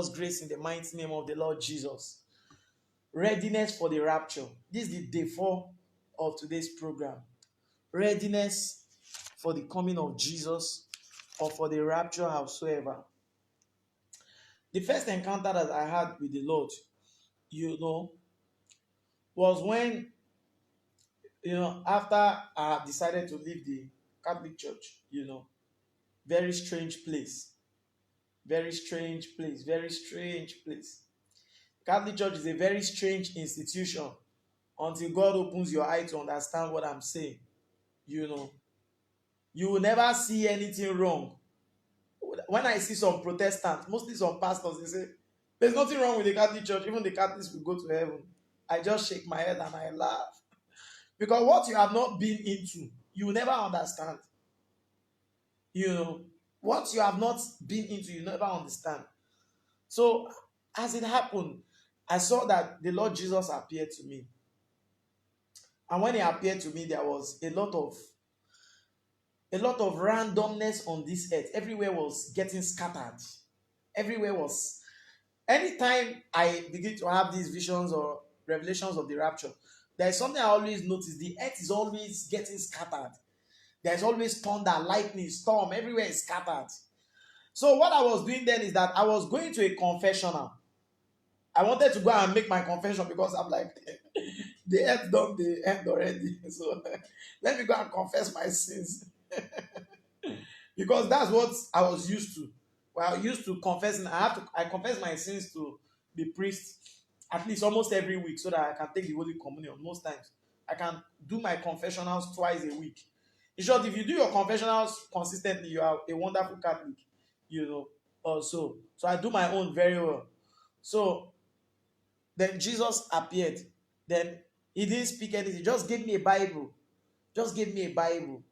us grace in the mighty name of the Lord Jesus. Readiness for the rapture. This is the day 4 of today's program. Readiness for the coming of Jesus or for the rapture, howsoever. The first encounter that I had with the Lord, was when, after I decided to leave the Catholic Church, very strange place. Very strange place. Very strange place. Catholic Church is a very strange institution until God opens your eye to understand what I'm saying. You will never see anything wrong. When I see some Protestants, mostly some pastors, they say, there's nothing wrong with the Catholic Church. Even the Catholics will go to heaven. I just shake my head and I laugh. Because what you have not been into, you will never understand. What you have not been into, you never understand. So, as it happened, I saw that the Lord Jesus appeared to me. And when he appeared to me, there was a lot of randomness on this earth. Everywhere was getting scattered. Everywhere was. Anytime I begin to have these visions or revelations of the rapture, there is something I always notice. The earth is always getting scattered. There's always thunder, lightning, storm. Everywhere is scattered. So what I was doing then is that I was going to a confessional. I wanted to go and make my confession because I'm like, the earth done the end already. So let me go and confess my sins. Because that's what I was used to. Well, I used to confessing. I confess my sins to the priest at least almost every week so that I can take the Holy Communion. Most times, I can do my confessionals twice a week. In short, if you do your confessionals consistently, you are a wonderful Catholic, also. So I do my own very well. So then Jesus appeared. Then he didn't speak anything. He just gave me a Bible. Just gave me a Bible.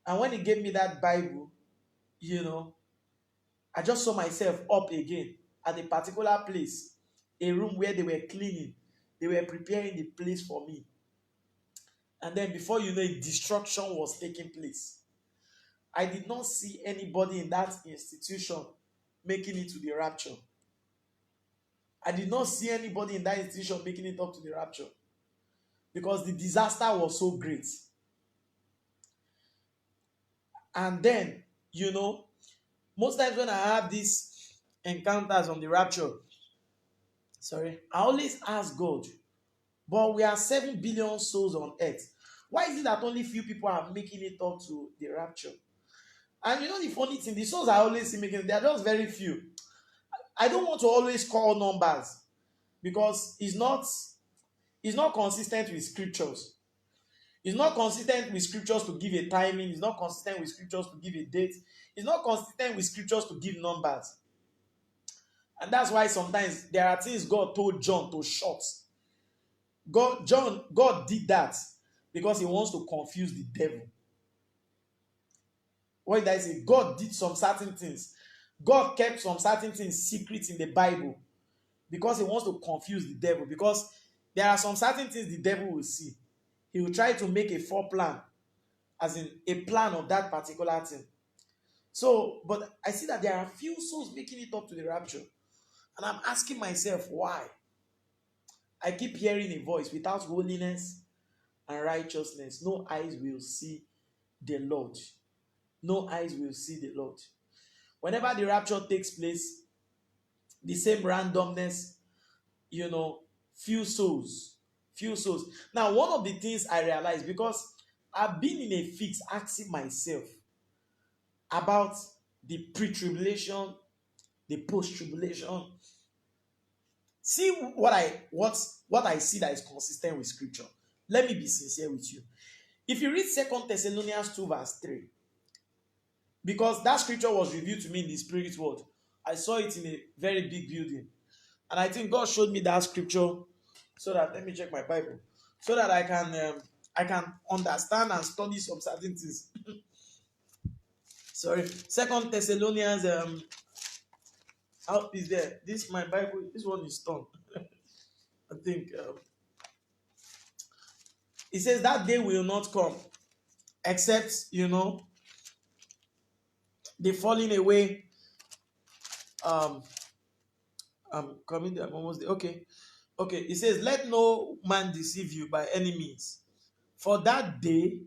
And when he gave me that Bible, I just saw myself up again at a particular place, a room where they were cleaning. They were preparing the place for me. And then before you know it, destruction was taking place. I did not see anybody in that institution making it to the rapture. I did not see anybody in that institution making it up to the rapture. Because the disaster was so great. And then, most times when I have these encounters on the rapture, I always ask God, but we are 7 billion souls on earth. Why is it that only few people are making it up to the rapture? And the funny thing, the souls I always see making it, they are just very few. I don't want to always call numbers because it's not consistent with scriptures. It's not consistent with scriptures to give a timing. It's not consistent with scriptures to give a date. It's not consistent with scriptures to give numbers. And that's why sometimes there are things God told John to shut. God did that because he wants to confuse the devil. What did I say? God did some certain things. God kept some certain things secret in the Bible because he wants to confuse the devil. Because there are some certain things the devil will see. He will try to make a foreplan, as in a plan of that particular thing. So, but I see that there are few souls making it up to the rapture. And I'm asking myself, why? I keep hearing a voice, without holiness and righteousness, no eyes will see the Lord. No eyes will see the Lord. Whenever the rapture takes place, the same randomness, few souls. Now, one of the things I realized, because I've been in a fix asking myself about the pre-tribulation, the post-tribulation. See what I see that is consistent with scripture. Let me be sincere with you. If you read 2 Thessalonians 2 verse 3, because that scripture was revealed to me in the spirit world. I saw it in a very big building. And I think God showed me that scripture so that, let me check my Bible, so that I can understand and study some certain things. Sorry. 2 Thessalonians, how is there? This my Bible, this one is torn. I think it says that day will not come except, the falling away I'm coming there. I'm almost there. Okay. Okay. It says, let no man deceive you by any means. For that day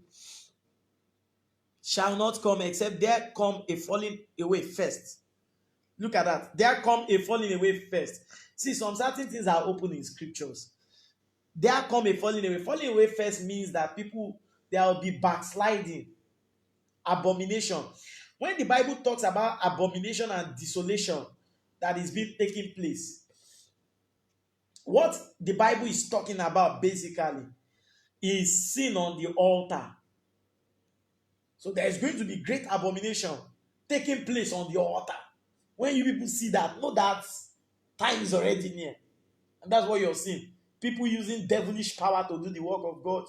shall not come except there come a falling away first. Look at that. There come a falling away first. See, some certain things are open in scriptures. There come a falling away. Falling away first means that people, there will be backsliding, abomination. When the Bible talks about abomination and desolation that is being taking place, what the Bible is talking about basically is sin on the altar. So there is going to be great abomination taking place on the altar. When you people see that, know that time is already near. And that's what you're seeing. People using devilish power to do the work of God.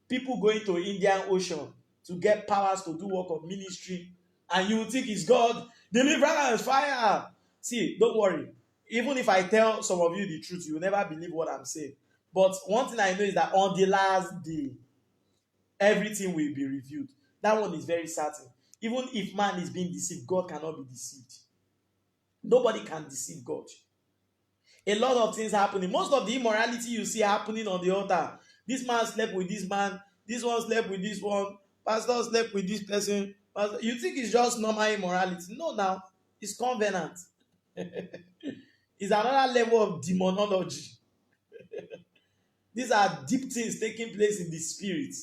People going to Indian Ocean to get powers to do work of ministry. And you think it's God. Deliverance, fire. See, don't worry. Even if I tell some of you the truth, you will never believe what I'm saying. But one thing I know is that on the last day, everything will be revealed. That one is very certain. Even if man is being deceived, God cannot be deceived. Nobody can deceive God. A lot of things happening. Most of the immorality you see happening on the altar. This man slept with this man. This one slept with this one. Pastor slept with this person. Pastor, you think it's just normal immorality? No, now it's covenant. It's another level of demonology. These are deep things taking place in the spirit.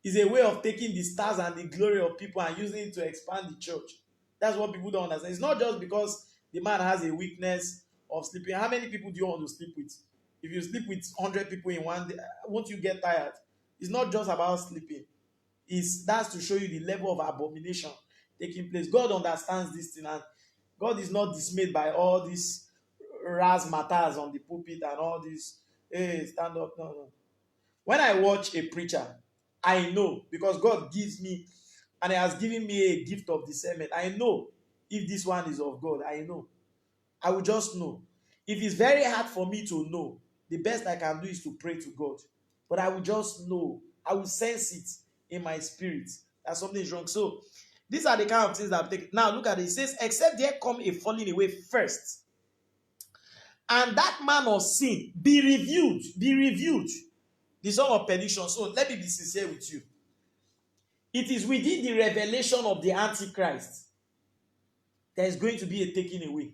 It's a way of taking the stars and the glory of people and using it to expand the church. That's what people don't understand. It's not just because the man has a weakness of sleeping. How many people do you want to sleep with? If you sleep with 100 people in one day, won't you get tired? It's not just about sleeping. That's to show you the level of abomination taking place. God understands this thing, and God is not dismayed by all these razzmatazz on the pulpit and all this. Hey, stand up. No, no. When I watch a preacher, I know, because God gives me, and He has given me a gift of discernment. I know if this one is of God. I know. I will just know. If it's very hard for me to know, the best I can do is to pray to God. But I will just know. I will sense it in my spirit that something is wrong. So these are the kind of things that I'm taking. Now look at it. It says, except there come a falling away first, and that man of sin be revealed. Be revealed. The son of perdition. So let me be sincere with you. It is within the revelation of the Antichrist there is going to be a taking away.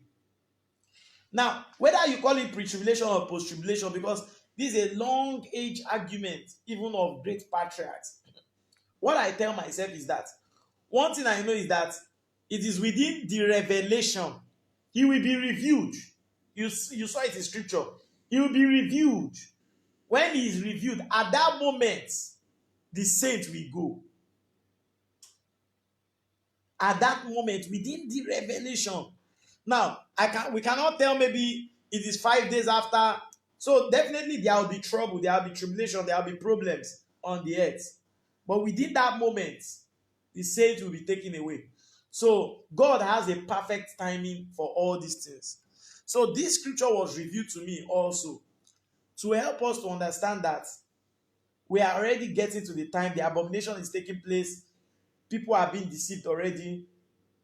Now, whether you call it pre-tribulation or post-tribulation, because this is a long age argument, even of great patriarchs. What I tell myself is that one thing I know is that it is within the revelation. He will be revealed. You saw it in scripture. He will be revealed. When he is revealed, at that moment, the saint will go. At that moment, within the revelation. Now, we cannot tell maybe it is 5 days after. So definitely there will be trouble, there will be tribulation, there will be problems on the earth. But within that moment, the saints will be taken away. So God has a perfect timing for all these things. So this scripture was revealed to me also to help us to understand that we are already getting to the time the abomination is taking place. People are being deceived already.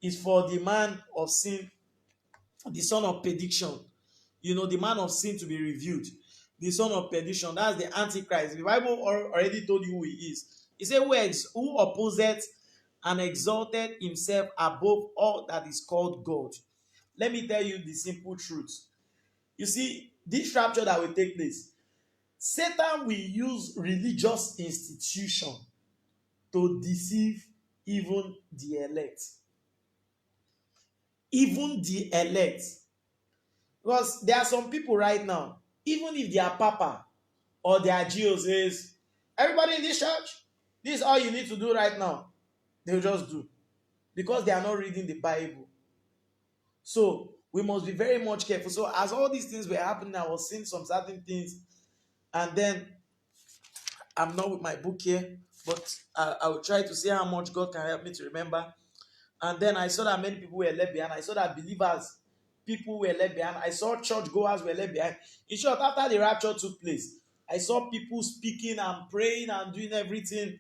It's for the man of sin, the son of perdition. The man of sin to be revealed. The son of perdition, that's the Antichrist. The Bible already told you who he is. He said, who opposeth and exalted himself above all that is called God. Let me tell you the simple truth. You see, this rapture that will take place, Satan will use religious institution to deceive even the elect. Even the elect. Because there are some people right now, even if their papa or their geo says, everybody in this church, this is all you need to do right now, they'll just do. Because they are not reading the Bible. So we must be very much careful. So as all these things were happening, I was seeing some certain things. And then, I'm not with my book here, but I will try to see how much God can help me to remember. And then I saw that many people were left behind. I saw that believers, people were left behind. I saw churchgoers were left behind. In short, after the rapture took place, I saw people speaking and praying and doing everything.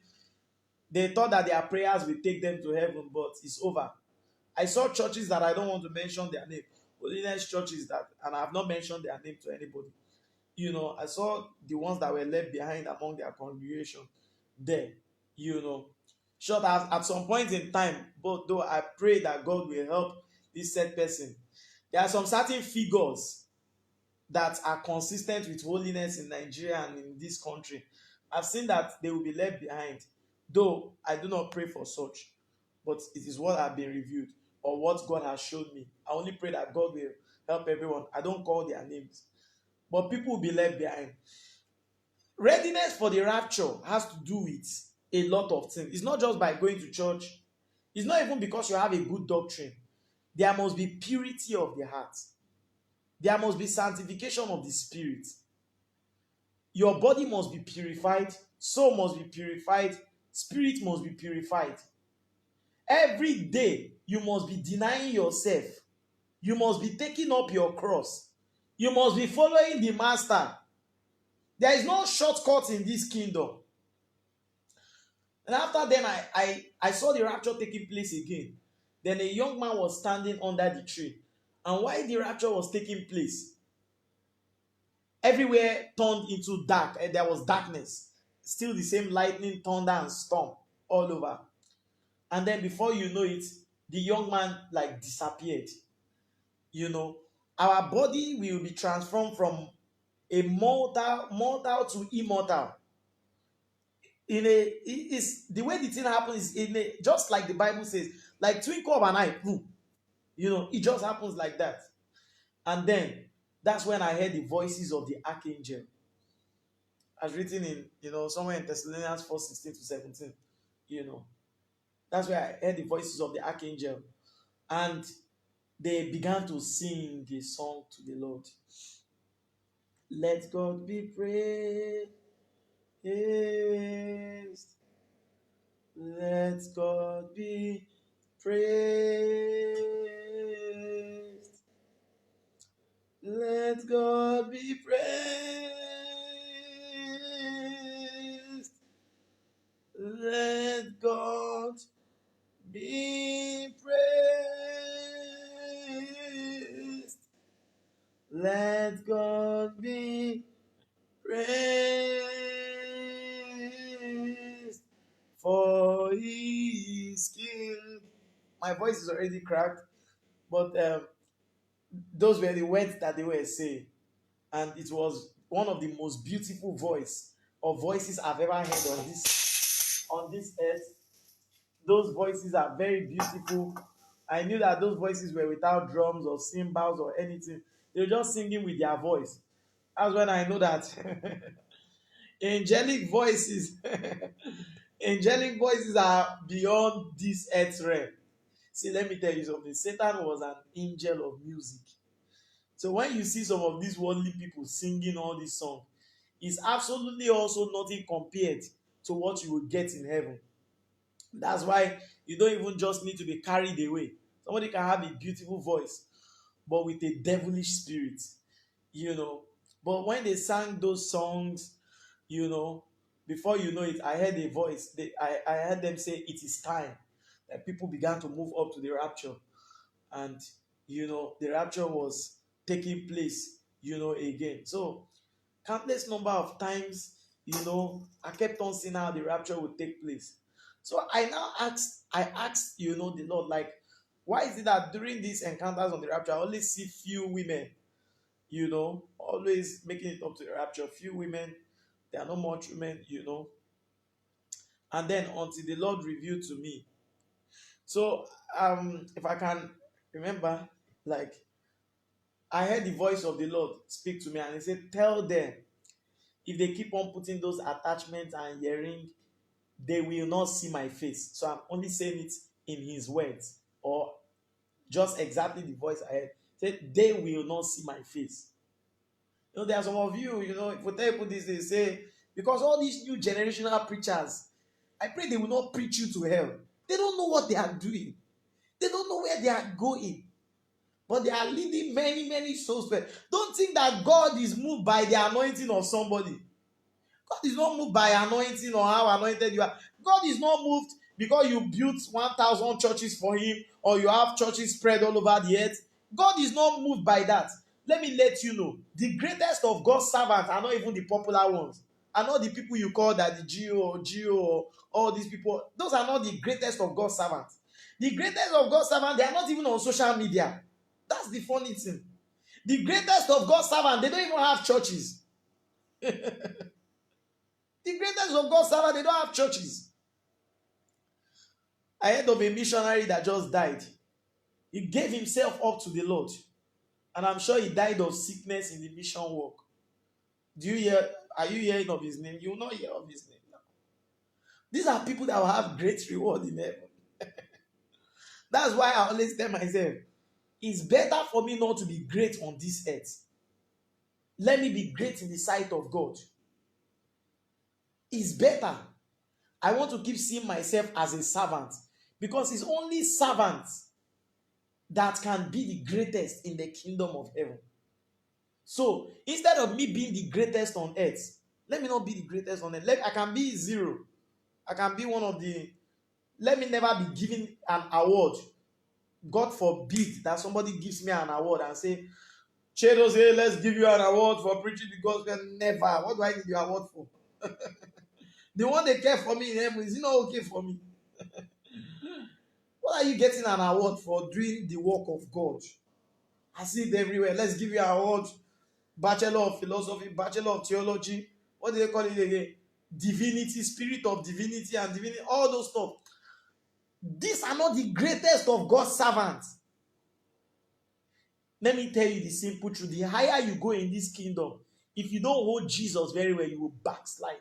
They thought that their prayers will take them to heaven, but it's over. I saw churches that I don't want to mention their name, holiness churches that and I have not mentioned their name to anybody. I saw the ones that were left behind among their congregation there. You know, sure that at some point in time, but though I pray that God will help this said person. There are some certain figures that are consistent with holiness in Nigeria and in this country. I've seen that they will be left behind, though I do not pray for such, but it is what I've been reviewed or what God has shown me. I only pray that God will help everyone. I don't call their names, but people will be left behind. Readiness for the rapture has to do with a lot of things. It's not just by going to church, it's not even because you have a good doctrine. There must be purity of the heart, there must be sanctification of the spirit. Your body must be purified, soul must be purified, spirit must be purified. Every day you must be denying yourself, you must be taking up your cross, you must be following the master. There is no shortcut in this kingdom. And after then, I saw the rapture taking place again. Then a young man was standing under the tree. And while the rapture was taking place, everywhere turned into dark, and there was darkness. Still the same lightning, thunder, and storm all over. And then before you know it, the young man like disappeared. Our body will be transformed from a mortal to immortal. Is the way the thing happens just like the Bible says, like twinkle of an eye, boom. It just happens like that. And then that's when I heard the voices of the archangel, as written in somewhere in Thessalonians 4:16-17. That's where I heard the voices of the archangel, and they began to sing a song to the Lord. Let God be praised. Let God be praised. Let God be praised. Let God be praised. Let God be praised. For he is king. My voice is already cracked, but those were the words that they were saying, and it was one of the most beautiful voices I've ever heard on this earth. Those voices are very beautiful. I knew that those voices were without drums or cymbals or anything. They were just singing with their voice. That's when I know that angelic voices angelic voices are beyond this earth realm. See, let me tell you something. Satan was an angel of music. So when you see some of these worldly people singing all these songs, it's absolutely also nothing compared to what you will get in heaven. That's why you don't even just need to be carried away. Somebody can have a beautiful voice, but with a devilish spirit, But when they sang those songs, before you know it, I heard a voice. I heard them say, "It is time." That people began to move up to the rapture, and the rapture was taking place, again. So countless number of times, I kept on seeing how the rapture would take place. So I asked, the Lord, like, why is it that during these encounters on the rapture, I only see few women, always making it up to the rapture, few women, there are not much women, and then until the Lord revealed to me. So, if I can remember, like, I heard the voice of the Lord speak to me, and he said, tell them, if they keep on putting those attachments and earring, they will not see my face. So I'm only saying it in his words, or just exactly the voice I heard. Said, they will not see my face. There are some of you, if we tell people this, they say, because all these new generational preachers, I pray they will not preach you to hell. They don't know what they are doing. They don't know where they are going. But they are leading many, many souls. Don't think that God is moved by the anointing of somebody. God is not moved by anointing or how anointed you are. God is not moved because you built 1,000 churches for him or you have churches spread all over the earth. God is not moved by that. let me let you know, the greatest of God's servants are not even the popular ones. Are not the people you call that the Geo, or all these people. Those are not the greatest of God's servants. The greatest of God's servants, they are not even on social media. That's the funny thing. The greatest of God's servants, they don't even have churches. The greatest of God's servants, they don't have churches. I heard of a missionary that just died. He gave himself up to the Lord. And I'm sure he died of sickness in the mission work. Are you hearing of his name? You will not hear of his name now. These are people that will have great reward in heaven. That's why I always tell myself, it's better for me not to be great on this earth. Let me be great in the sight of God. It's better. I want to keep seeing myself as a servant, because it's only servants that can be the greatest in the kingdom of heaven. So instead of me being the greatest on earth, let me not be the greatest on earth. I can be zero. I can be one of the. Let me never be given an award. God forbid that somebody gives me an award and say, Chedoze, let's give you an award for preaching the gospel. Never. What do I need the award for? The one they care for me in heaven, is it not okay for me? What are you getting an award for doing the work of God? I see it everywhere. Let's give you an award. Bachelor of Philosophy, Bachelor of Theology. What do they call it again? Divinity, Spirit of Divinity and Divinity. All those stuff. These are not the greatest of God's servants. Let me tell you the simple truth. The higher you go in this kingdom, if you don't hold Jesus very well, you will backslide.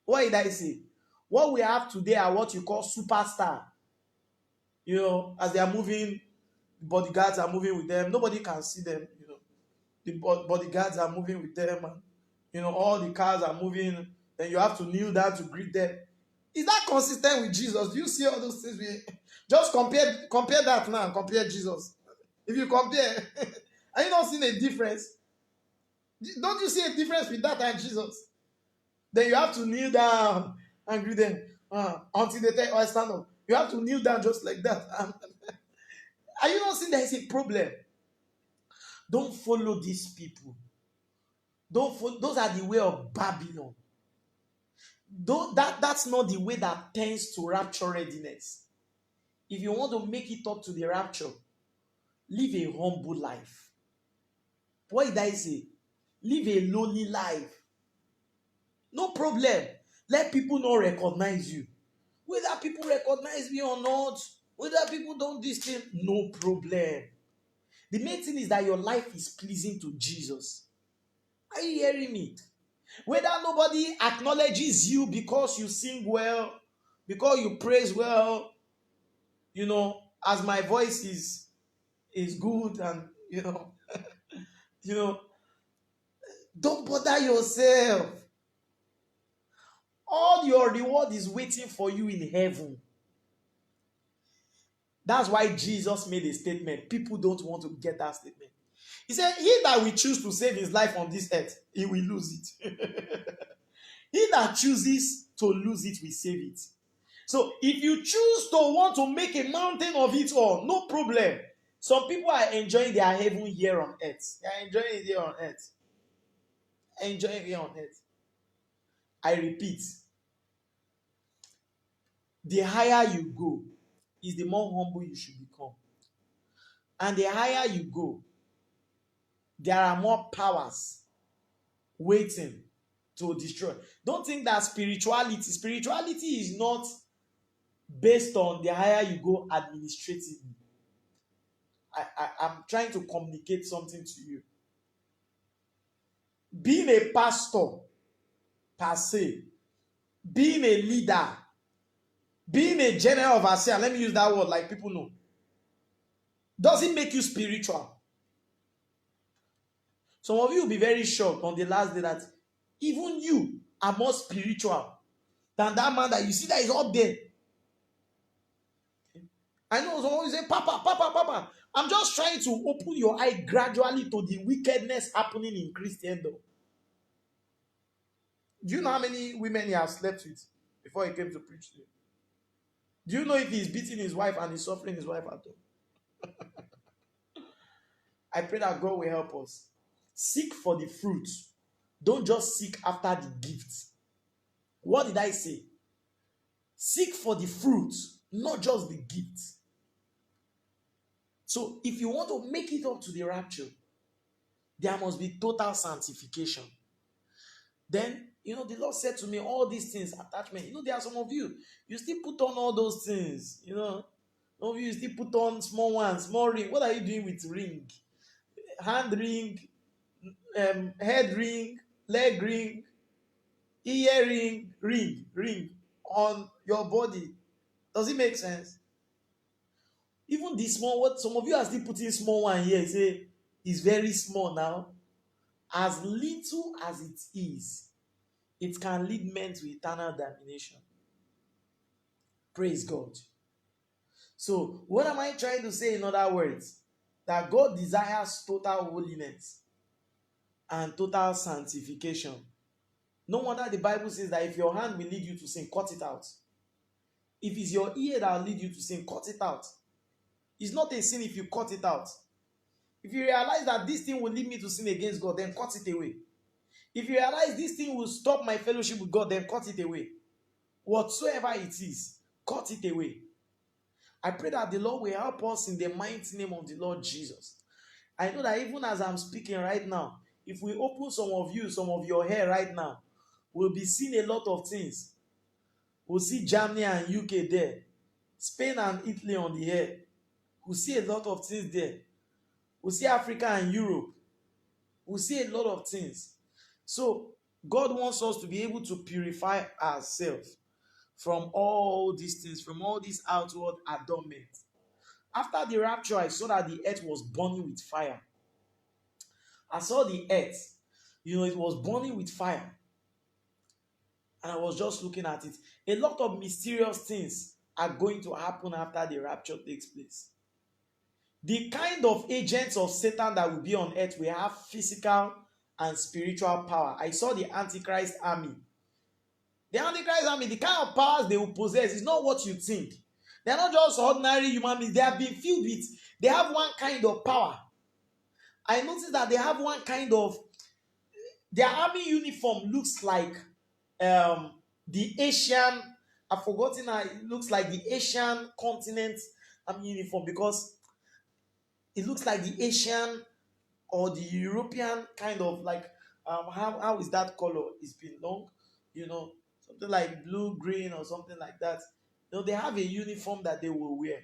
What did I say? What we have today are what you call superstar. You know, as they are moving, the bodyguards are moving with them. Nobody can see them. You know, the bodyguards are moving with them, and you know, all the cars are moving. Then you have to kneel down to greet them. Is that consistent with Jesus? Do you see all those things? Just compare that now. Compare Jesus. If you compare, are you not seeing a difference? Don't you see a difference with that and Jesus? Then you have to kneel down and greet them until they tell you, stand up. You have to kneel down just like that. Are you not seeing there is a problem? Don't follow these people. Don't follow. Those are the way of Babylon. That's not the way that tends to rapture readiness. If you want to make it up to the rapture, live a humble life. What did I say? Live a lowly life. No problem. Let people not recognize you. Whether people recognize me or not, whether people don't this thing, no problem. The main thing is that your life is pleasing to Jesus. Are you hearing me? Whether nobody acknowledges you because you sing well, because you praise well, you know, as my voice is good, and you know, you know, don't bother yourself. All your reward is waiting for you in heaven. That's why Jesus made a statement. People don't want to get that statement. He said, he that will choose to save his life on this earth, he will lose it. He that chooses to lose it will save it. So if you choose to want to make a mountain of it all, no problem. Some people are enjoying their heaven here on earth. They are enjoying it here on earth. Enjoying it here on earth. I repeat, the higher you go, is the more humble you should become. And the higher you go, there are more powers waiting to destroy. Don't think that spirituality is not based on the higher you go administratively. I'm trying to communicate something to you. Being a pastor, per se, being a leader, being a general overseer, let me use that word like people know, doesn't make you spiritual. Some of you will be very shocked on the last day that even you are more spiritual than that man that you see that is up there. I know someone will say, Papa. I'm just trying to open your eye gradually to the wickedness happening in Christendom. Do you know how many women he has slept with before he came to preach to you? Do you know if he's beating his wife and he's suffering his wife at all? I pray that God will help us. Seek for the fruit. Don't just seek after the gift. What did I say? Seek for the fruit, not just the gift. So if you want to make it up to the rapture, there must be total sanctification. Then, the Lord said to me, all these things, attachment. There are some of you, you still put on all those things. Some of you still put on small ones, small ring. What are you doing with ring? Hand ring, head ring, leg ring, earring, ring on your body. Does it make sense? Even the small, what some of you are still putting small one here, say it's very small now. As little as it is, it can lead men to eternal damnation. Praise God. So, what am I trying to say in other words? That God desires total holiness and total sanctification. No wonder the Bible says that if your hand will lead you to sin, cut it out. If it's your ear that will lead you to sin, cut it out. It's not a sin if you cut it out. If you realize that this thing will lead me to sin against God, then cut it away. If you realize this thing will stop my fellowship with God, then cut it away. Whatsoever it is, cut it away. I pray that the Lord will help us in the mighty name of the Lord Jesus. I know that even as I'm speaking right now, if we open some of your hair right now, we'll be seeing a lot of things. We'll see Germany and UK there, Spain and Italy on the hair. We'll see a lot of things there. We'll see Africa and Europe. We'll see a lot of things. So God wants us to be able to purify ourselves from all these things, from all this outward adornment. After the rapture, I saw that the earth was burning with fire. I saw the earth, it was burning with fire. And I was just looking at it. A lot of mysterious things are going to happen after the rapture takes place. The kind of agents of Satan that will be on earth will have physical and spiritual power. I saw the Antichrist army. The Antichrist army, the kind of powers they will possess is not what you think. They are not just ordinary human beings. They have been filled with, they have one kind of power. I noticed that they have one kind of, their army uniform looks like the Asian, I've forgotten how it looks like the Asian continent army uniform, because it looks like the Asian or the European kind of like, how is that color? It's been long, something like blue, green, or something like that. They have a uniform that they will wear.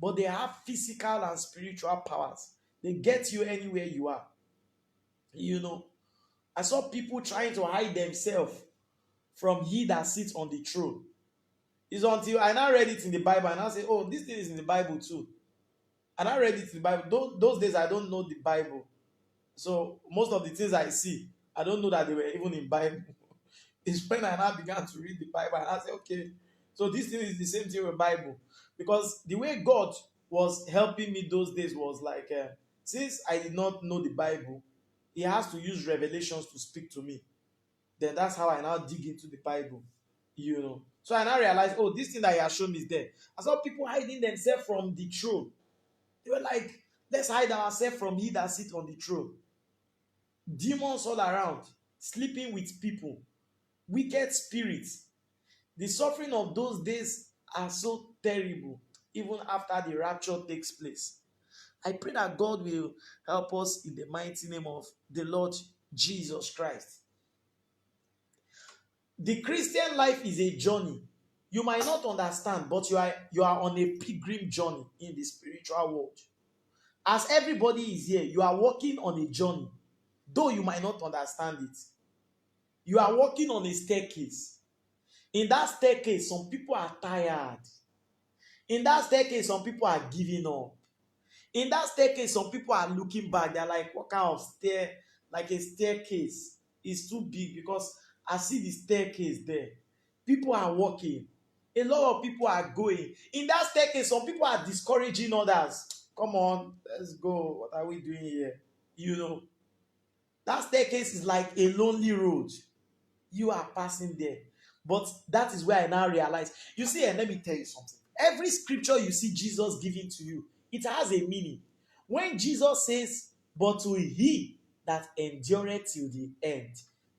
But they have physical and spiritual powers. They get you anywhere you are. I saw people trying to hide themselves from he that sits on the throne. It's until I now read it in the Bible and I say, oh, this thing is in the Bible too. And I read it in the Bible. Those days I don't know the Bible. So most of the things I see, I don't know that they were even in Bible. It's when I now began to read the Bible and I said, okay, so this thing is the same thing with Bible. Because the way God was helping me those days was like, since I did not know the Bible, he has to use revelations to speak to me. Then that's how I now dig into the Bible, So I now realized, oh, this thing that he has shown me is there. I saw people hiding themselves from the throne. They were like, let's hide ourselves from he that sits on the throne. Demons all around, sleeping with people, wicked spirits. The suffering of those days are so terrible, even after the rapture takes place. I pray that God will help us in the mighty name of the Lord Jesus Christ. The Christian life is a journey. You might not understand, but you are on a pilgrim journey in the spiritual world. As everybody is here, you are walking on a journey, though you might not understand it. You are walking on a staircase. In that staircase, some people are tired. In that staircase, some people are giving up. In that staircase, some people are looking back. They're like, what kind of stair? Like a staircase is too big, because I see the staircase there. People are walking. A lot of people are going. In that staircase, some people are discouraging others. Come on, let's go. What are we doing here? That staircase is like a lonely road. You are passing there. But that is where I now realize. You see, and let me tell you something. Every scripture you see Jesus giving to you, it has a meaning. When Jesus says, but to he that endureth till the end,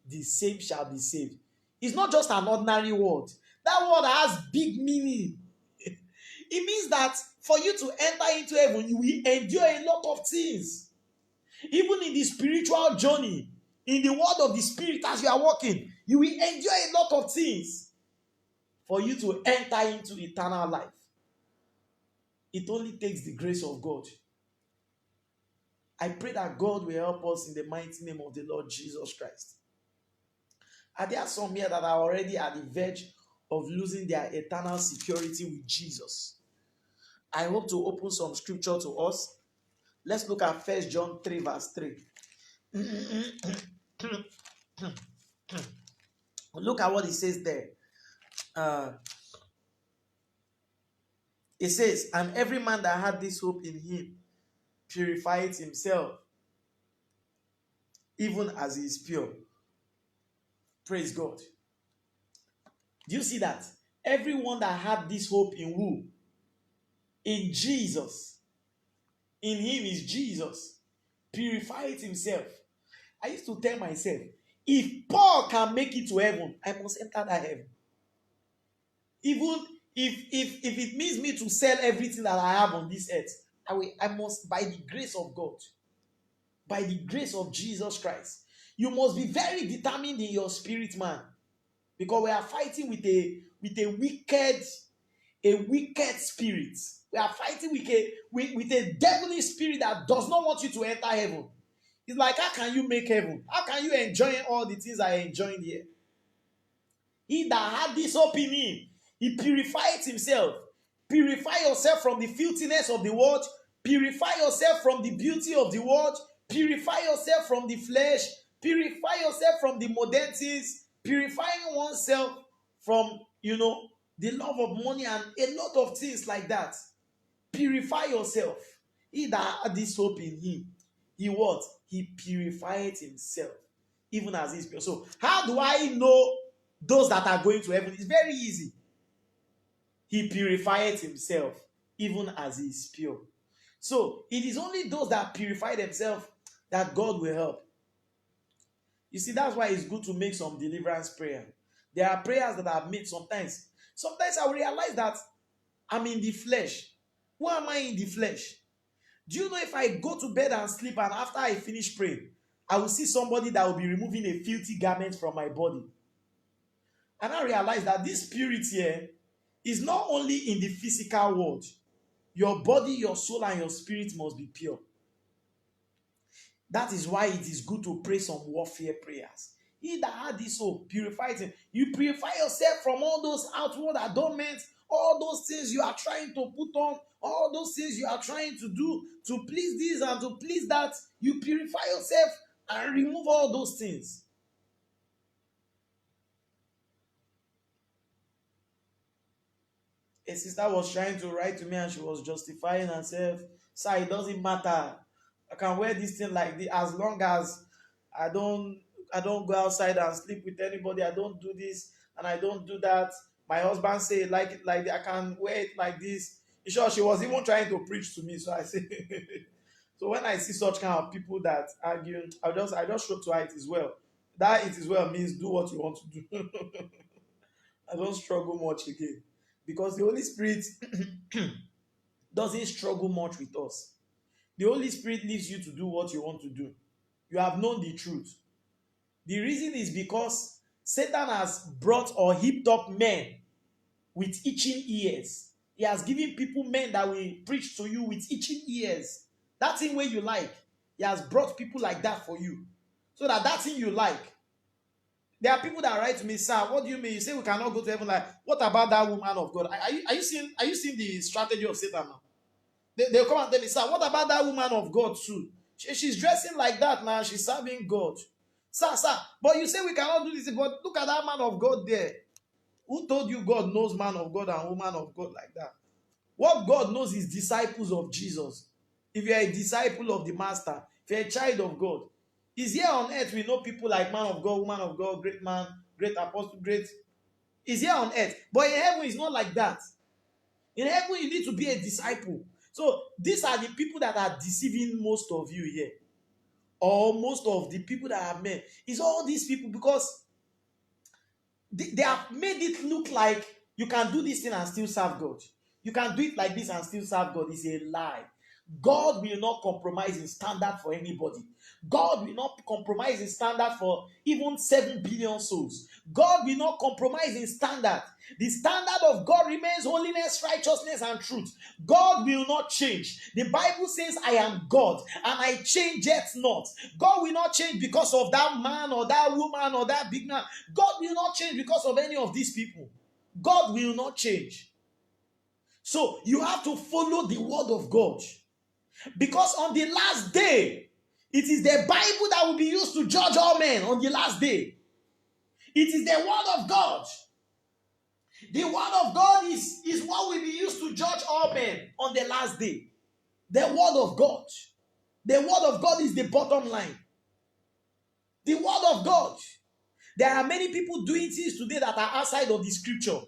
the same shall be saved. It's not just an ordinary word. That word has big meaning. It means that for you to enter into heaven, you will endure a lot of things. Even in the spiritual journey, in the world of the spirit as you are walking, you will endure a lot of things for you to enter into eternal life. It only takes the grace of God. I pray that God will help us in the mighty name of the Lord Jesus Christ. Are there some here that are already at the verge of losing their eternal security with Jesus? I hope to open some scripture to us. Let's look at 1 John 3 verse 3. Look at what it says there. It says, and every man that had this hope in him purified himself, even as he is pure. Praise God. Do you see that? Everyone that had this hope in who? In Jesus. In him is Jesus. Purified himself. I used to tell myself, if Paul can make it to heaven, I must enter that heaven. Even if it means me to sell everything that I have on this earth, I must, by the grace of God, by the grace of Jesus Christ. You must be very determined in your spirit, man, because we are fighting with a wicked spirit. We are fighting with a devilish spirit that does not want you to enter heaven. It's like, how can you make heaven? How can you enjoy all the things I enjoy here? He that had this hope in him, he purified himself. Purify yourself from the filthiness of the world. Purify yourself from the beauty of the world. Purify yourself from the flesh. Purify yourself from the modern things. Purifying oneself from, the love of money and a lot of things like that. Purify yourself. He that had this hope in him, he what? He purified himself, even as he is pure. So how do I know those that are going to heaven? It's very easy. He purified himself, even as he is pure. So it is only those that purify themselves that God will help. You see, that's why it's good to make some deliverance prayer. There are prayers that I've made sometimes. Sometimes I will realize that I'm in the flesh. Who am I in the flesh? Do you know, if I go to bed and sleep and after I finish praying, I will see somebody that will be removing a filthy garment from my body. And I realize that this purity here is not only in the physical world. Your body, your soul, and your spirit must be pure. That is why it is good to pray some warfare prayers. He that had this hope purifies him. You purify yourself from all those outward adornments, all those things you are trying to put on, all those things you are trying to do to please this and to please that. You purify yourself and remove all those things. A sister was trying to write to me and she was justifying herself. Sir, it doesn't matter. I can wear this thing like this as long as I don't go outside and sleep with anybody. I don't do this and I don't do that. My husband say like it like that. I can wear it like this. In short, she was even trying to preach to me. So I say, so when I see such kind of people that argue, I just show to her it is well. That it is well means do what you want to do. I don't struggle much again. Because the Holy Spirit doesn't struggle much with us. The Holy Spirit leaves you to do what you want to do. You have known the truth. The reason is because Satan has brought or heaped up men with itching ears. He has given people men that will preach to you with itching ears. That thing where you like. He has brought people like that for you. So that thing you like. There are people that write to me, sir, what do you mean? You say we cannot go to heaven. Like, what about that woman of God? Are you seeing the strategy of Satan now? They'll come and tell me, sir, what about that woman of God too? She's dressing like that now. She's serving God. Sir, but you say we cannot do this. But look at that man of God there. Who told you God knows man of God and woman of God like that? What God knows is disciples of Jesus. If you're a disciple of the Master, if you're a child of God, is here on earth we know people like man of God, woman of God, great man, great apostle, great. Is here on earth. But in heaven it's not like that. In heaven you need to be a disciple. So these are the people that are deceiving most of you here, or most of the people that have met. It's all these people, because they have made it look like you can do this thing and still serve God. You can do it like this and still serve God. It's a lie. God will not compromise his standard for anybody. God will not compromise his standard for even 7 billion souls. God will not compromise his standard. The standard of God remains holiness, righteousness, and truth. God will not change. The Bible says, I am God, and I change yet not. God will not change because of that man or that woman or that big man. God will not change because of any of these people. God will not change. So you have to follow the word of God. Because on the last day, it is the Bible that will be used to judge all men on the last day. It is the word of God. The word of God is what will be used to judge all men on the last day. The word of God. The word of God is the bottom line. The word of God. There are many people doing things today that are outside of the scripture.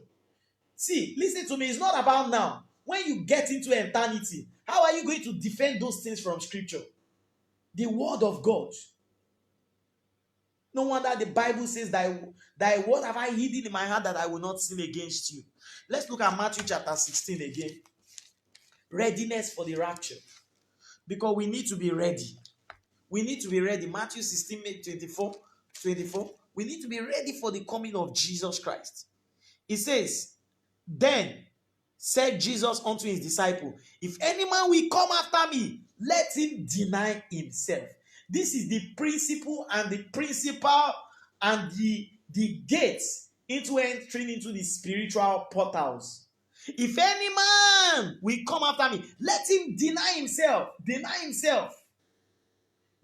See, listen to me. It's not about now. When you get into eternity, how are you going to defend those things from scripture? The word of God. No wonder the Bible says, thy word have I hidden in my heart that I will not sin against you. Let's look at Matthew chapter 16 again. Readiness for the rapture. Because we need to be ready. We need to be ready. Matthew 16, 24. We need to be ready for the coming of Jesus Christ. It says, then said Jesus unto his disciple, if any man will come after me, let him deny himself. This is the principle and the principal and the gates into entering into the spiritual portals. If any man will come after me, let him deny himself. Deny himself.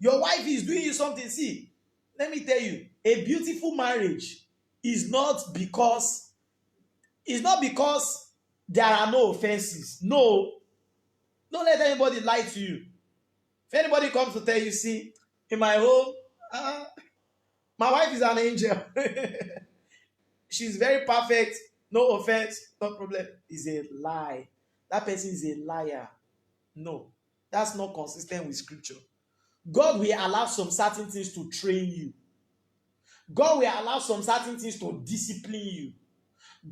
Your wife is doing you something. See, let me tell you, a beautiful marriage is not because there are no offenses. No. Don't let anybody lie to you. If anybody comes to tell you, see, in my home, my wife is an angel. She's very perfect. No offense, no problem. Is a lie. That person is a liar. No. That's not consistent with scripture. God will allow some certain things to train you. God will allow some certain things to discipline you.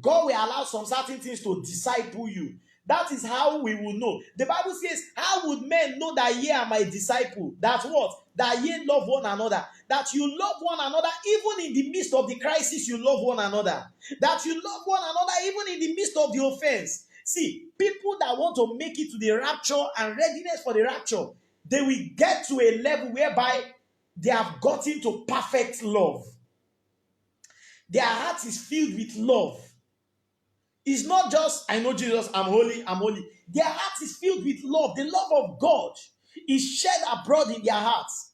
God will allow some certain things to disciple you. That is how we will know. The Bible says, how would men know that ye are my disciple? That what? That ye love one another. That you love one another even in the midst of the crisis, you love one another. That you love one another even in the midst of the offense. See, people that want to make it to the rapture and readiness for the rapture, they will get to a level whereby they have gotten to perfect love. Their heart is filled with love. It's not just, I know Jesus, I'm holy, I'm holy. Their heart is filled with love. The love of God is shed abroad in their hearts.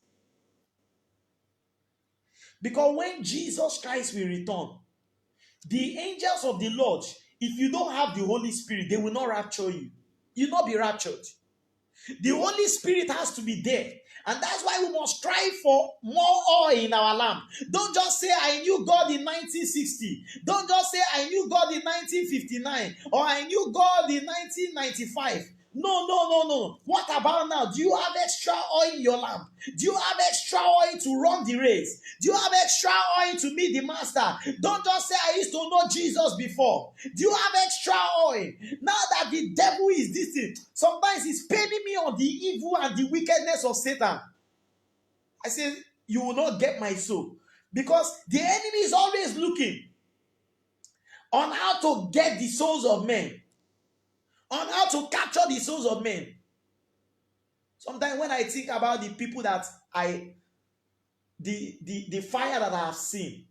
Because when Jesus Christ will return, the angels of the Lord, if you don't have the Holy Spirit, they will not rapture you. You will not be raptured. The Holy Spirit has to be there. And that's why we must strive for more oil in our lamp. Don't just say, I knew God in 1960. Don't just say, I knew God in 1959. Or I knew God in 1995. No. What about now? Do you have extra oil in your lamp? Do you have extra oil to run the race? Do you have extra oil to meet the master? Don't just say, I used to know Jesus before. Do you have extra oil? Now that the devil is this thing, sometimes he's paying me on the evil and the wickedness of Satan. I say, you will not get my soul. Because the enemy is always looking on how to get the souls of men. On how to capture the souls of men. Sometimes when I think about the people that the fire that I have seen,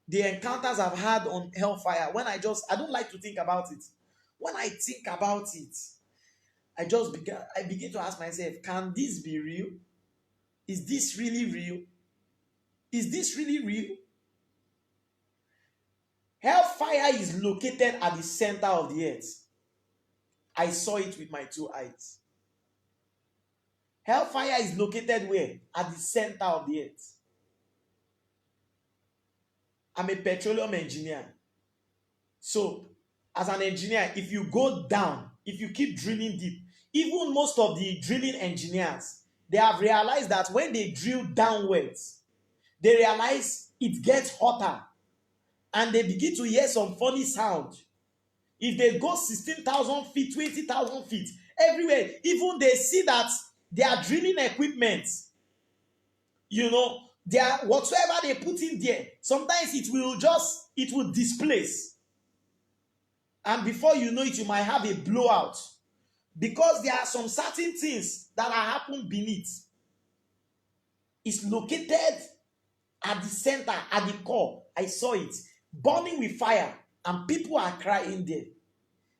the encounters I've had on hellfire, I don't like to think about it. When I think about it, I begin to ask myself, can this be real? Is this really real? Is this really real? Hellfire is located at the center of the earth. I saw it with my 2 eyes. Hellfire is located where? At the center of the earth. I'm a petroleum engineer. So, as an engineer, if you go down, if you keep drilling deep, Even most of the drilling engineers, they have realized that when they drill downwards, they realize it gets hotter and they begin to hear some funny sound. If they go 16,000 feet, 20,000 feet, everywhere, even they see that their drilling equipment, their whatsoever they put in there, sometimes it will displace. And before you know it, you might have a blowout. Because there are some certain things that are happening beneath. It's located at the center, at the core. I saw it. Burning with fire. And people are crying there.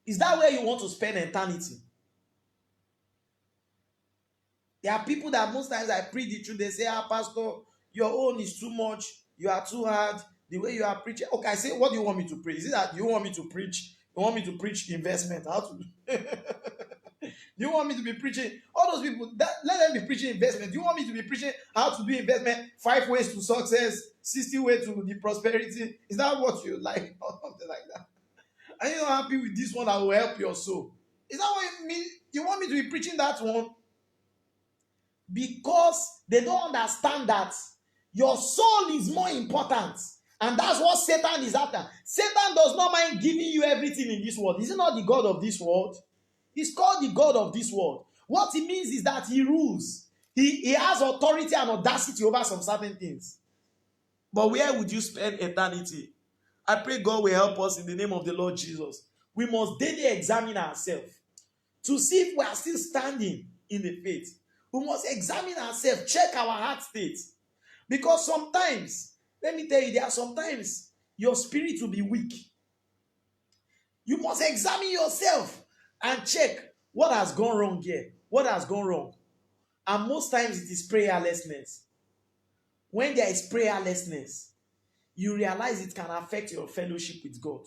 Is that where you want to spend eternity? There are people that most times I preach the truth. They say, Pastor, your own is too much. You are too hard. The way you are preaching. Okay, I say, what do you want me to preach? Is it that you want me to preach? You want me to preach investment? How to do? You want me to be preaching? All those people, let them be preaching investment. You want me to be preaching how to do investment? 5 ways to success, 60 ways to the prosperity. Is that what you like? Or something like that. Are you not happy with this one that will help your soul? Is that what you mean? You want me to be preaching that one? Because they don't understand that your soul is more important. And that's what Satan is after. Satan does not mind giving you everything in this world. Is he not the God of this world? He's called the God of this world. What it means is that he rules. He has authority and audacity over some certain things. But where would you spend eternity? I pray God will help us in the name of the Lord Jesus. We must daily examine ourselves to see if we are still standing in the faith. We must examine ourselves, check our heart state. Because sometimes, let me tell you, there are sometimes your spirit will be weak. You must examine yourself and check what has gone wrong here. What has gone wrong? And most times it is prayerlessness. When there is prayerlessness, you realize it can affect your fellowship with God.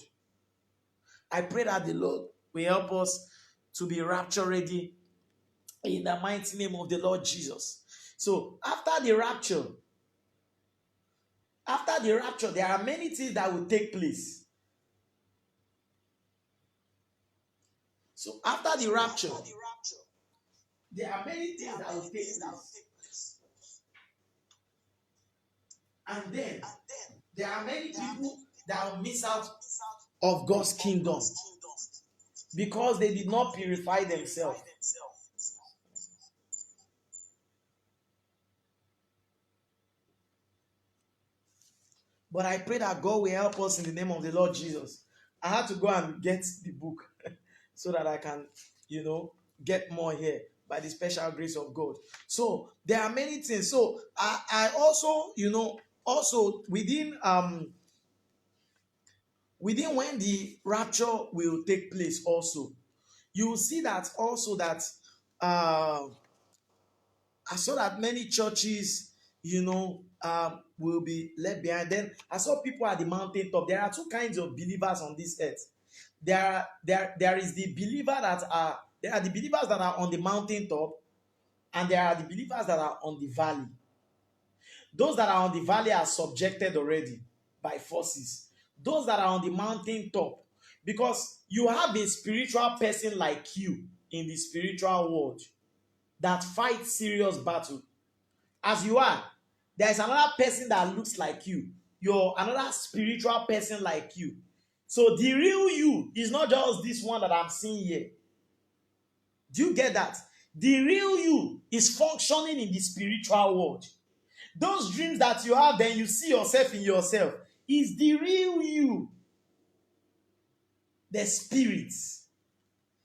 I pray that the Lord will help us to be rapture ready in the mighty name of the Lord Jesus. So after the rapture, there are many things that will take place. So after the rapture, there are many things that will take place. And then there are many people that will miss out of God's kingdom because they did not purify themselves. But I pray that God will help us in the name of the Lord Jesus. I had to go and get the book so that I can, get more here by the special grace of God. So there are many things. So I also, also within when the rapture will take place also, you will see that also that I saw that many churches, will be left behind. Then I saw people at the mountaintop. There are two kinds of believers on this earth. There is the believer there are the believers that are on the mountaintop, and there are the believers that are on the valley. Those that are on the valley are subjected already by forces. Those that are on the mountaintop, because you have a spiritual person like you in the spiritual world that fights serious battle. As you are, there is another person that looks like you. You're another spiritual person like you. So the real you is not just this one that I'm seeing here. Do you get that? The real you is functioning in the spiritual world. Those dreams that you have, then you see yourself in yourself, is the real you. The spirits.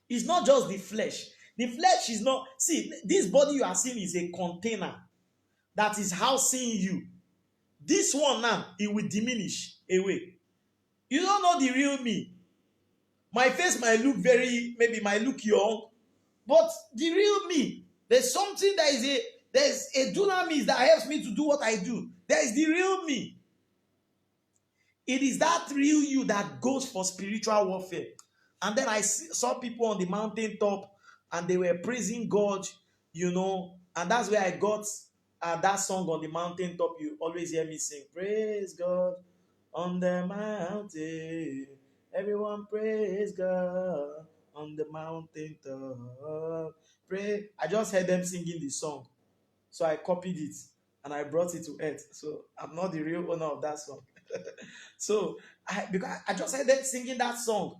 It's not just the flesh. The flesh is not, see, this body you are seeing is a container that is housing you. This one now, it will diminish away. You don't know the real me. My face might look maybe might look young, but the real me, there's something there's a dunamis that helps me to do what I do. There is the real me. It is that real you that goes for spiritual warfare. And then I saw people on the mountaintop and they were praising God, and that's where I got that song on the mountaintop. You always hear me sing, praise God on the mountain. Everyone praise God on the mountain top. Pray. I just heard them singing the song. So I copied it and I brought it to earth. So I'm not the real owner of that song. So because I just heard them singing that song.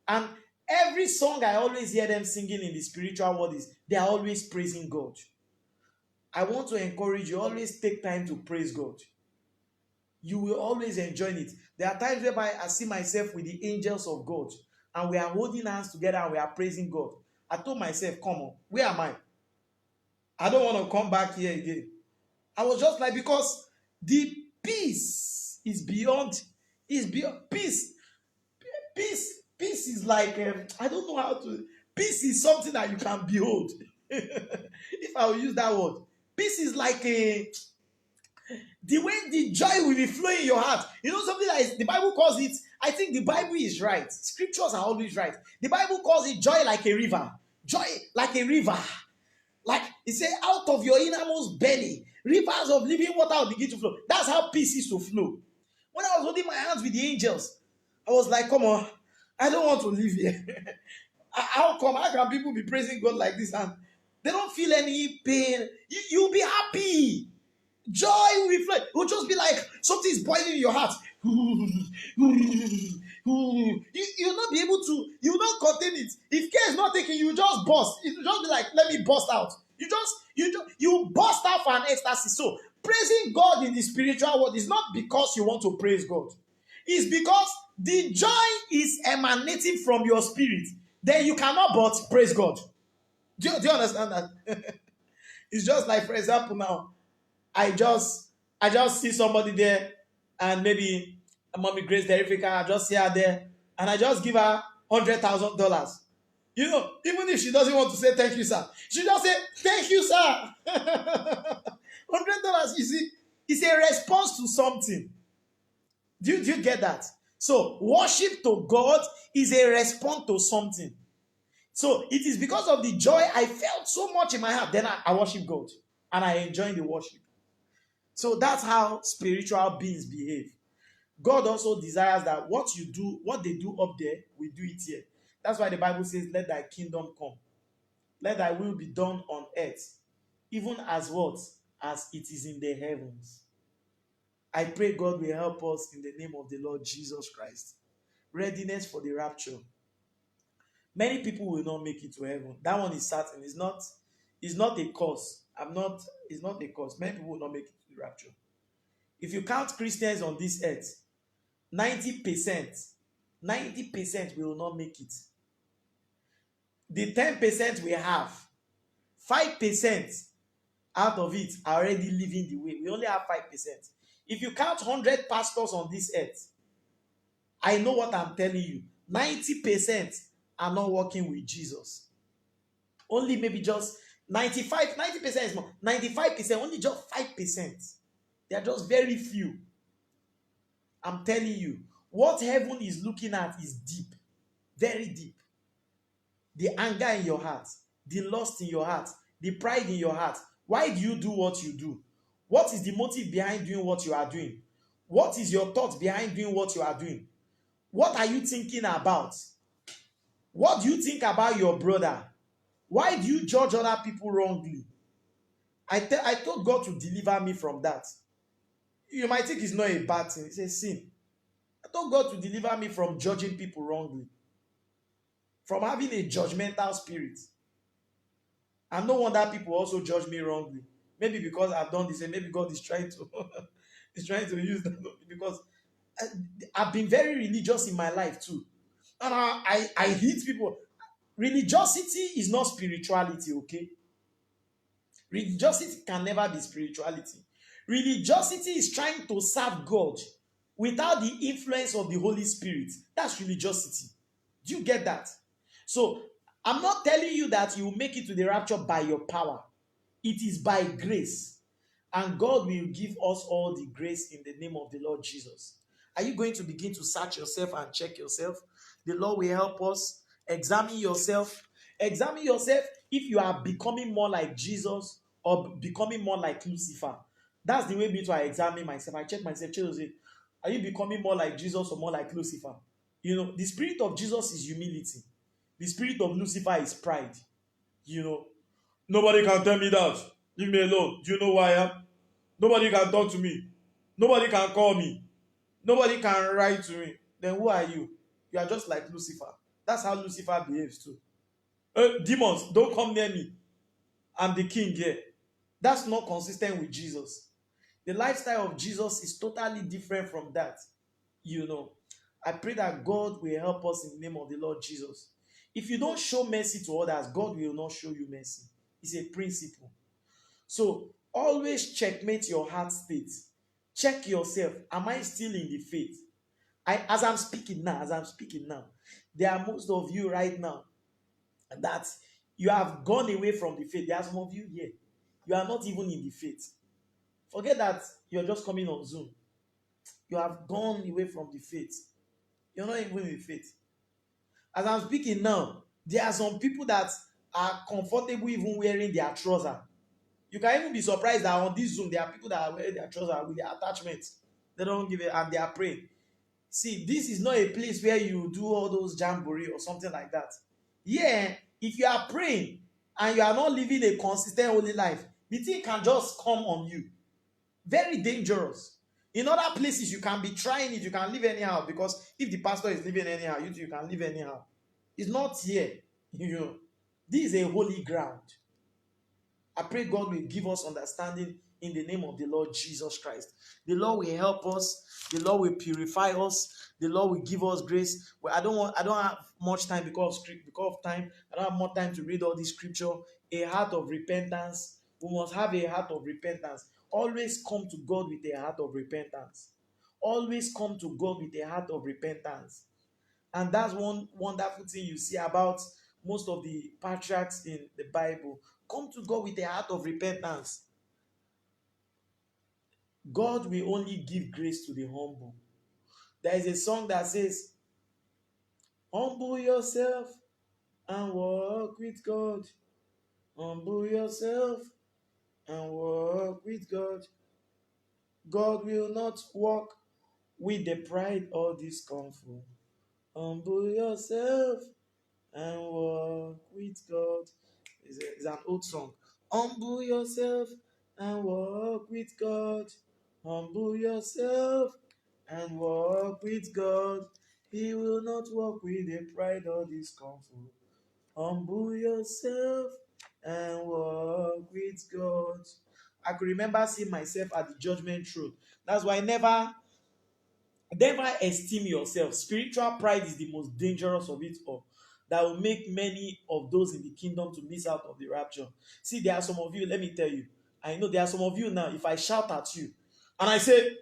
And every song I always hear them singing in the spiritual world is they are always praising God. I want to encourage you, always take time to praise God. You will always enjoy it. There are times whereby I see myself with the angels of God and we are holding hands together and we are praising God. I told myself, come on, where am I? I don't want to come back here again. I was just like, because the peace is beyond peace. Peace is like, I don't know how to, peace is something that you can behold. If I will use that word. Peace is like the way the joy will be flowing in your heart. You know, something that is, the Bible calls it, I think the Bible is right. Scriptures are always right. The Bible calls it joy like a river. Joy like a river. Like it says, out of your innermost belly, rivers of living water will begin to flow. That's how peace is to flow. When I was holding my hands with the angels, I was like, come on, I don't want to live here. How come? How can people be praising God like this and they don't feel any pain? You'll be happy. Joy will be flowing. It will just be like something's boiling in your heart. You'll not be able to, you will not contain it. If care is not taken, you just burst. It will just be like, let me burst out. You burst out for an ecstasy. So praising God in the spiritual world is not because you want to praise God. It's because the joy is emanating from your spirit. Then you cannot but praise God. Do you understand that? It's just like, for example, now, I just see somebody there, and maybe Mommy Grace Derifica, I just see her there, and I just give her $100,000. You know, even if she doesn't want to say thank you, sir, she just say thank you, sir. $100, you see, it's a response to something. Do you get that? So worship to God is a response to something. So it is because of the joy I felt so much in my heart. Then I worship God and I enjoy the worship. So that's how spiritual beings behave. God also desires that what you do, what they do up there, we do it here. That's why the Bible says, let thy kingdom come. Let thy will be done on earth, even as what? As it is in the heavens. I pray God will help us in the name of the Lord Jesus Christ. Readiness for the rapture. Many people will not make it to heaven. That one is certain. It's not a cause. It's not a cause. Many people will not make it to the rapture. If you count Christians on this earth, 90% will not make it. The 10% we have, 5% out of it are already living the way. We only have 5%. If you count 100 pastors on this earth, I know what I'm telling you. 90% are not working with Jesus. Only maybe just 90% is more. 95%, only just 5%. They are just very few. I'm telling you, what heaven is looking at is deep, very deep. The anger in your heart, the lust in your heart, the pride in your heart. Why do you do what you do? What is the motive behind doing what you are doing? What is your thought behind doing what you are doing? What are you thinking about? What do you think about your brother? Why do you judge other people wrongly? I told God to deliver me from that. You might think it's not a bad thing. It's a sin. I told God to deliver me from judging people wrongly, from having a judgmental spirit. And no wonder people also judge me wrongly. Maybe because I've done this, and maybe God is trying to is trying to use that, because I've been very religious in my life too. And I hate people. Religiosity is not spirituality, okay? Religiosity can never be spirituality. Religiosity is trying to serve God without the influence of the Holy Spirit. That's religiosity. Do you get that? So, I'm not telling you that you will make it to the rapture by your power. It is by grace. And God will give us all the grace in the name of the Lord Jesus. Are you going to begin to search yourself and check yourself? The Lord will help us. Examine yourself. Examine yourself if you are becoming more like Jesus or becoming more like Lucifer. That's the way me to examine myself. I check myself. Are you becoming more like Jesus or more like Lucifer? You know, the spirit of Jesus is humility. The spirit of Lucifer is pride. You know, nobody can tell me that. Leave me alone. Do you know who I am? Nobody can talk to me. Nobody can call me. Nobody can write to me. Then who are you? You are just like Lucifer. That's how Lucifer behaves too. Demons, don't come near me. I'm the king here. That's not consistent with Jesus. The lifestyle of Jesus is totally different from that. You know, I pray that God will help us in the name of the Lord Jesus. If you don't show mercy to others, God will not show you mercy. It's a principle. So always checkmate your heart state. Check yourself. Am I still in the faith? As I'm speaking now, there are most of you right now that you have gone away from the faith. There are some of you here. You are not even in the faith. Forget that you're just coming on Zoom. You have gone away from the faith. You're not even in the faith. As I'm speaking now, there are some people that are comfortable even wearing their trouser. You can even be surprised that on this Zoom, there are people that are wearing their trouser with their attachments. They don't give it, and they are praying. See, this is not a place where you do all those jamboree or something like that. Yeah, if you are praying and you are not living a consistent holy life, the thing can just come on you. Very dangerous. In other places, you can be trying it, you can live anyhow, because if the pastor is living anyhow, you can live anyhow. It's not here. You know, this is a holy ground. I pray God will give us understanding in the name of the Lord Jesus Christ. The Lord will help us. The Lord will purify us. The Lord will give us grace. Well, I don't have much time because of time. I don't have more time to read all this scripture. A heart of repentance. We must have a heart of repentance. Always come to God with a heart of repentance. Always come to God with a heart of repentance. And that's one wonderful thing you see about most of the patriarchs in the Bible. Come to God with a heart of repentance. God will only give grace to the humble. There is a song that says, humble yourself and walk with God. Humble yourself and walk with God. God will not walk with the pride or discomfort. Humble yourself and walk with God. It's an old song. Humble yourself and walk with God. Humble yourself and walk with God. He will not walk with a pride or discomfort. Humble yourself and walk with God. I could remember seeing myself at the judgment throne. That's why never esteem yourself. Spiritual pride is the most dangerous of it all. That will make many of those in the kingdom to miss out of the rapture. See, there are some of you, let me tell you. I know there are some of you now, if I shout at you, and I say,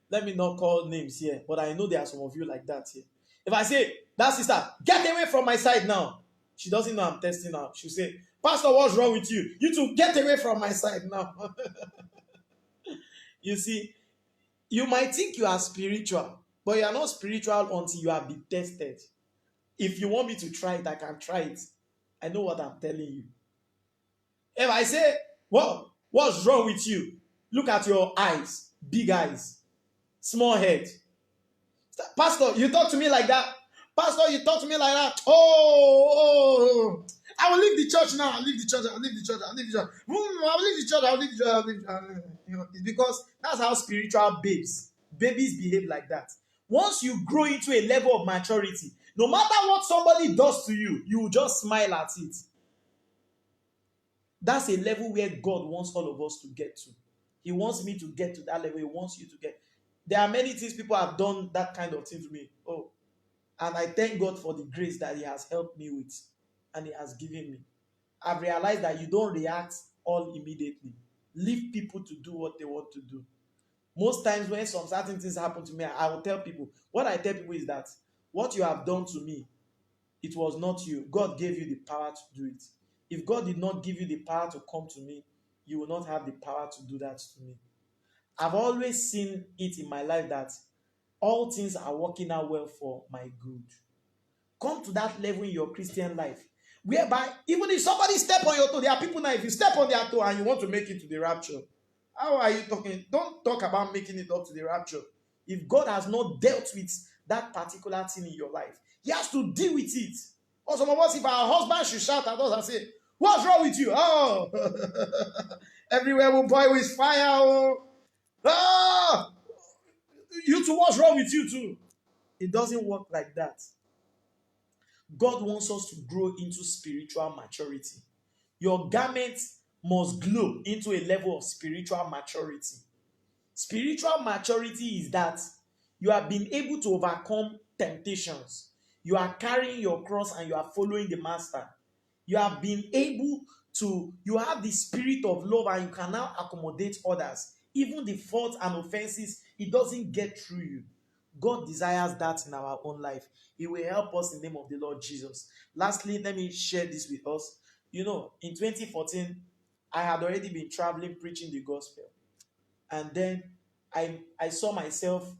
let me not call names here, but I know there are some of you like that here. If I say, that sister, get away from my side now. She doesn't know I'm testing her. She'll say, Pastor, what's wrong with you? You two, get away from my side now. You see, you might think you are spiritual, but you are not spiritual until you have been tested. If you want me to try it, I can try it. I know what I'm telling you. If I say, well, what's wrong with you? Look at your eyes, big eyes, small head. Pastor, you talk to me like that. Pastor, you talk to me like that. Oh, I will leave the church now. I'll leave the church. I'll leave the church. I'll leave the church. I'll leave the church. I'll leave the church. I'll leave the church. You know, it's because that's how spiritual babies behave like that. Once you grow into a level of maturity, no matter what somebody does to you, you will just smile at it. That's a level where God wants all of us to get to. He wants me to get to that level. He wants you to get. There are many things people have done that kind of thing to me. Oh, and I thank God for the grace that He has helped me with and He has given me. I've realized that you don't react all immediately. Leave people to do what they want to do. Most times when some certain things happen to me, I will tell people, what I tell people is that what you have done to me, it was not you. God gave you the power to do it. If God did not give you the power to come to me, you will not have the power to do that to me. I've always seen it in my life that all things are working out well for my good. Come to that level in your Christian life, whereby even if somebody step on your toe, there are people now, if you step on their toe and you want to make it to the rapture, how are you talking? Don't talk about making it up to the rapture. If God has not dealt with that particular thing in your life, He has to deal with it. Or some of us, if our husband should shout at us and say, "What's wrong with you?" Oh, everywhere we boil with fire. Oh, ah, you too, what's wrong with you too? It doesn't work like that. God wants us to grow into spiritual maturity. Your garment must glow into a level of spiritual maturity. Spiritual maturity is that you have been able to overcome temptations. You are carrying your cross and you are following the master. You have been able to, you have the spirit of love and you can now accommodate others. Even the faults and offenses, it doesn't get through you. God desires that in our own life. He will help us in the name of the Lord Jesus. Lastly, let me share this with us. You know, in 2014, I had already been traveling preaching the gospel. And then I saw myself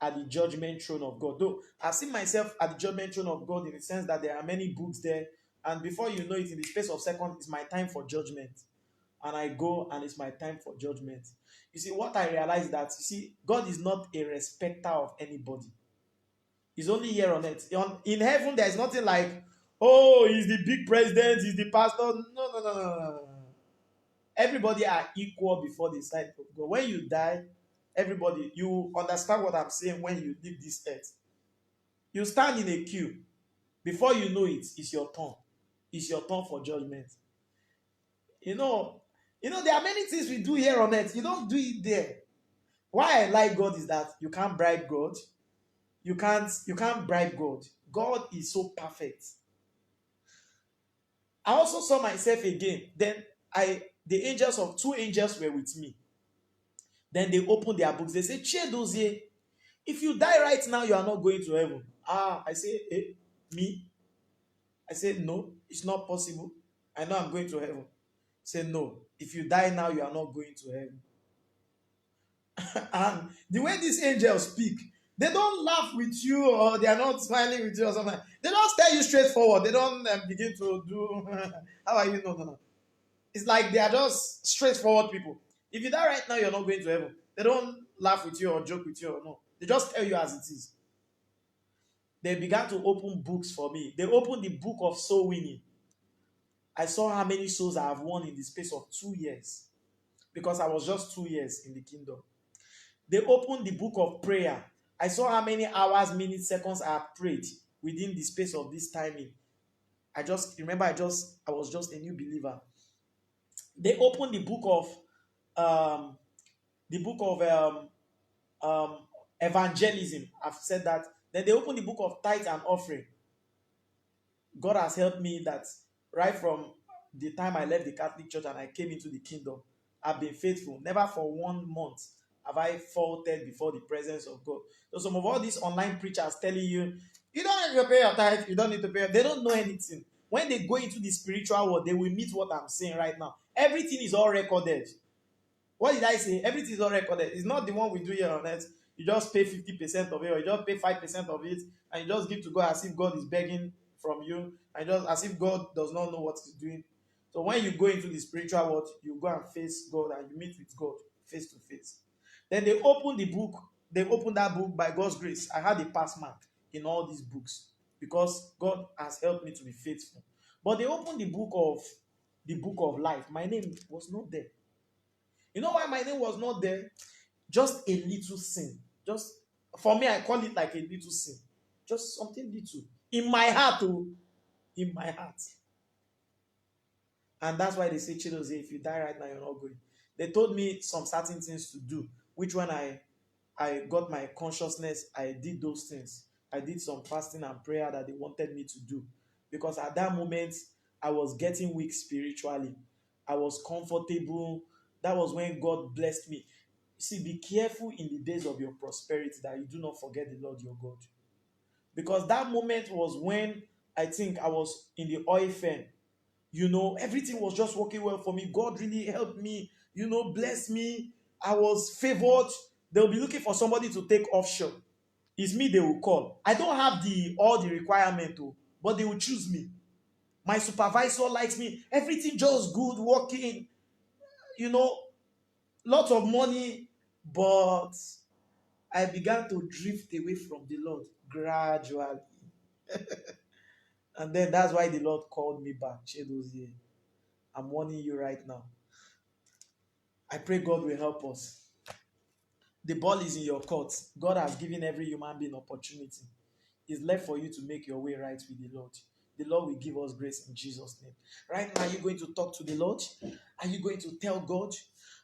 at the judgment throne of God. Though I've seen myself at the judgment throne of God in the sense that there are many books there. And before you know it, in the space of seconds, it's my time for judgment. And I go and it's my time for judgment. You see, what I realized that, you see, God is not a respecter of anybody. He's only here on earth. In heaven, there's nothing like, oh, he's the big president, he's the pastor. No. Everybody are equal before the sight of God. When you die, everybody, you understand what I'm saying when you leave this earth. You stand in a queue. Before you know it, it's your turn. It's your turn for judgment. You know, there are many things we do here on earth. You don't do it there. Why I like God is that you can't bribe God. You can't bribe God. God is so perfect. I also saw myself again. Then two angels were with me. Then they opened their books. They said, Chiedozie, if you die right now, you are not going to heaven. I say, me? I said, no, it's not possible. I know I'm going to heaven. Say, no, if you die now, you are not going to heaven. And the way these angels speak, they don't laugh with you or they are not smiling with you or something. They don't tell you straightforward. They don't begin to do, how are you? No. It's like they are just straightforward people. If you die right now, you're not going to heaven. They don't laugh with you or joke with you or no. They just tell you as it is. They began to open books for me. They opened the book of soul winning. I saw how many souls I have won in the space of 2 years. Because I was just 2 years in the kingdom. They opened the book of prayer. I saw how many hours, minutes, seconds I have prayed within the space of this timing. I was just a new believer. They opened the book of evangelism. I've said that. Then they opened the book of tithe and offering. God has helped me that right from the time I left the Catholic Church and I came into the kingdom, I've been faithful. Never for 1 month have I faltered before the presence of God. So some of all these online preachers telling you, you don't need to pay your tithe, you don't need to pay. They don't know anything. When they go into the spiritual world, they will meet what I'm saying right now. Everything is all recorded. What did I say? Everything is all recorded. It's not the one we do here on earth. You just pay 50% of it, or you just pay 5% of it, and you just give to God as if God is begging from you, and just as if God does not know what He's doing. So when you go into the spiritual world, you go and face God and you meet with God face to face. Then they open the book. They opened that book by God's grace. I had a pass mark in all these books because God has helped me to be faithful. But they opened the book of life. My name was not there. You know why my name was not there? Just a little sin. Just for me, I call it like a little sin. Just something little. In my heart, oh. In my heart. And that's why they say, Chidozie, if you die right now, you're not going. They told me some certain things to do, which when I got my consciousness, I did those things. I did some fasting and prayer that they wanted me to do. Because at that moment, I was getting weak spiritually. I was comfortable. That was when God blessed me. You see, be careful in the days of your prosperity that you do not forget the Lord your God. Because that moment was when I think I was in the oil firm. Everything was just working well for me. God really helped me, blessed me. I was favored. They'll be looking for somebody to take offshore. It's me they will call. I don't have all the requirement, but they will choose me. My supervisor likes me. Everything just good, working. Lots of money. But I began to drift away from the Lord gradually. And then that's why the Lord called me back. Chedozie, I'm warning you right now. I pray God will help us. The ball is in your court. God has given every human being opportunity. It's left for you to make your way right with the Lord. The Lord will give us grace in Jesus' name. Right now, are you going to talk to the Lord? Are you going to tell God,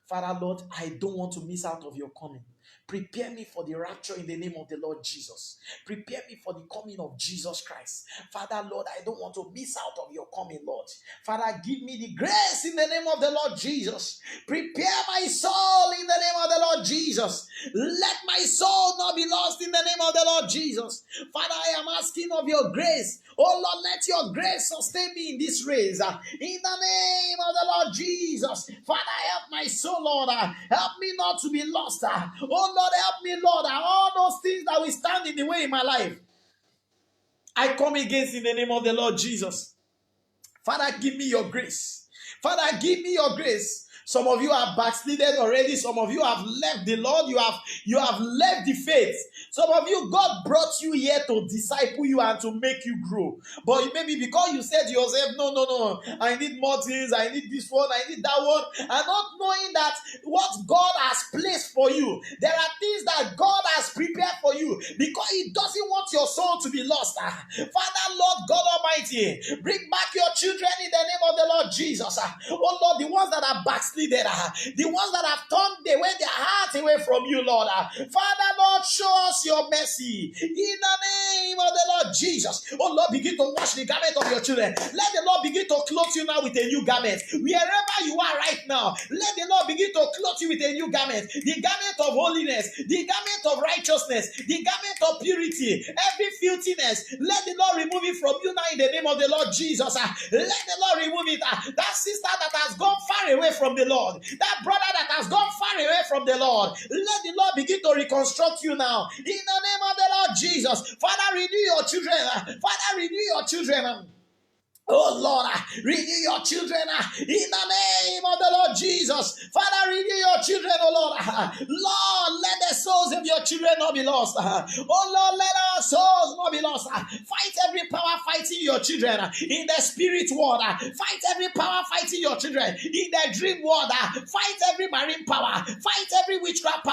Father, Lord, I don't want to miss out of your coming. Prepare me for the rapture in the name of the Lord Jesus. Prepare me for the coming of Jesus Christ. Father, Lord, I don't want to miss out of your coming, Lord. Father, give me the grace in the name of the Lord Jesus. Prepare my soul in the name of the Lord Jesus. Let my soul not be lost in the name of the Lord Jesus. Father, I am asking of your grace. Oh Lord, let your grace sustain me in this race. In the name of the Lord Jesus. Father, help my soul, Lord. Help me not to be lost. Oh Lord, help me, Lord. All those things that will stand in the way in my life, I come against in the name of the Lord Jesus. Father, give me your grace. Father, give me your grace. Some of you are backslidden already. Some of you have left the Lord. You have left the faith. Some of you, God brought you here to disciple you and to make you grow. But maybe because you said to yourself, no, I need more things. I need this one. I need that one. And not knowing that what God has placed for you, there are things that God has prepared for you because He doesn't want your soul to be lost. Father, Lord God Almighty, bring back your children in the name of the Lord Jesus. Oh Lord, the ones that are backslidden, the ones that have turned away their heart away from you, Lord. Father, Lord, show us your mercy in the name of the Lord Jesus. Oh Lord, begin to wash the garment of your children. Let the Lord begin to clothe you now with a new garment. Wherever you are right now, let the Lord begin to clothe you with a new garment. The garment of holiness, the garment of righteousness, the garment of purity, every filthiness. Let the Lord remove it from you now in the name of the Lord Jesus. Let the Lord remove it. That sister that has gone far away from the Lord, that brother that has gone far away from the Lord, let the Lord begin to reconstruct you now in the name of the Lord Jesus. Father, renew your children. Father, renew your children. Oh Lord, renew your children in the name of the Lord Jesus. Father, renew your children, oh Lord. Lord, let the souls of your children not be lost. Oh Lord, let our souls not be lost. Fight every power fighting your children in the spirit world. Fight every power fighting your children in the dream world. Fight every marine power. Fight every witchcraft power.